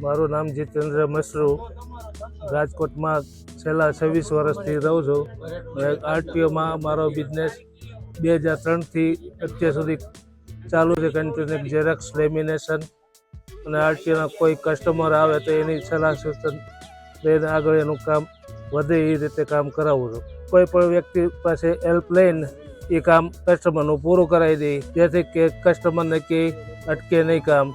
મારું નામ જીતેન્દ્ર મસરૂ, રાજકોટમાં છેલ્લા 26 વર્ષથી રહું છું. આરટીઓમાં મારો બિઝનેસ 2003થી અત્યાર સુધી ચાલુ છે. કન્ટિન્યુ ઝેરોક્સ, લેમિનેશન અને આરટીઓના કોઈ કસ્ટમર આવે તો એની સલાહ સૂચન લઈને આગળ એનું કામ વધે એ રીતે કામ કરાવું છું. કોઈ પણ વ્યક્તિ પાસે હેલ્પ લઈને એ કામ કસ્ટમરનું પૂરું કરાવી દે, જેથી કે કસ્ટમરને કે અટકે નહીં, કામ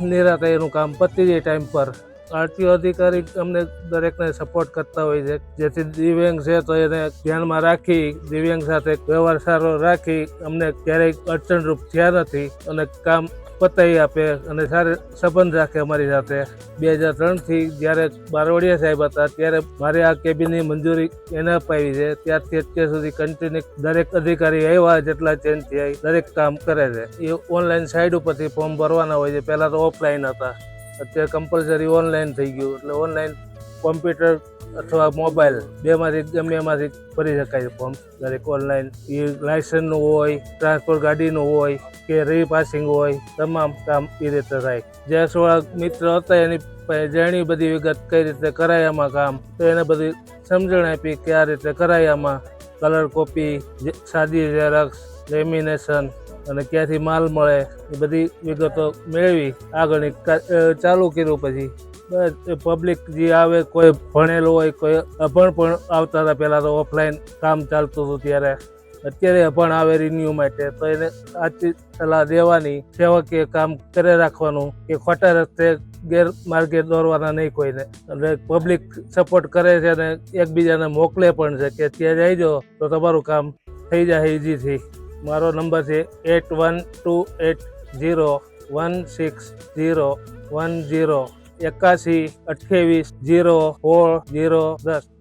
નિરાતે એનું કામ પતી જાય ટાઈમ પર. આરટીઓ અધિકારી અમને દરેકને સપોર્ટ કરતા હોય છે, જેથી દિવ્યાંગ છે તો એને ધ્યાનમાં રાખી દિવ્યાંગ સાથે વ્યવહાર સારો રાખી અમને ક્યારેય અડચણરૂપ થયા નથી અને કામ પતાવી આપે અને સારા સંબંધ રાખે અમારી સાથે. 2003થી જ્યારે બારવડિયા સાહેબ હતા ત્યારે મારે આ કેબિનની મંજૂરી એને અપાવી છે. ત્યારથી અત્યાર સુધી કન્ટિન્યુ દરેક અધિકારી આવ્યા જેટલા ચેન્જ થયા દરેક કામ કરે છે. એ ઓનલાઈન સાઇટ ઉપરથી ફોર્મ ભરવાના હોય છે. પહેલાં તો ઓફલાઈન હતા, અત્યારે કમ્પલસરી ઓનલાઈન થઈ ગયું. એટલે ઓનલાઈન કોમ્પ્યુટર અથવા મોબાઈલ બેમાંથી ગમે એમાંથી ભરી શકાય ફોર્મ. દરેક ઓનલાઈન એ લાયસન્સનું હોય, ટ્રાન્સપોર્ટ ગાડીનું હોય કે રીપાસિંગ હોય, તમામ કામ એ રીતે થાય. જે 16 મિત્ર હતા એની જાણી બધી વિગત કઈ રીતે કરાય આમાં કામ, તો એને બધી સમજણ આપી કે આ રીતે કરાય આમાં. કલર કોપી, સાદી ઝેરોક્સ, લેમિનેશન અને ક્યાંથી માલ મળે એ બધી વિગતો મેળવી આગળની ચાલુ કર્યું. પછી પબ્લિક જે આવે, કોઈ ભણેલું હોય, કોઈ અભણ પણ આવતા હતા. પહેલાં તો ઓફલાઈન કામ ચાલતું હતું ત્યારે. અત્યારે અભણ આવે રિન્યુ માટે તો એને આજથી સલાહ દેવાની, સેવકીય કામ કરે રાખવાનું કે ખોટા રસ્તે ગેરમાર્ગે દોરવાના નહીં કોઈને. અને પબ્લિક સપોર્ટ કરે છે અને એકબીજાને મોકલે પણ છે કે ત્યાં જઈજો તો તમારું કામ થઈ જાય ઇઝીથી. મારો નંબર છે 8128016010 8128204010.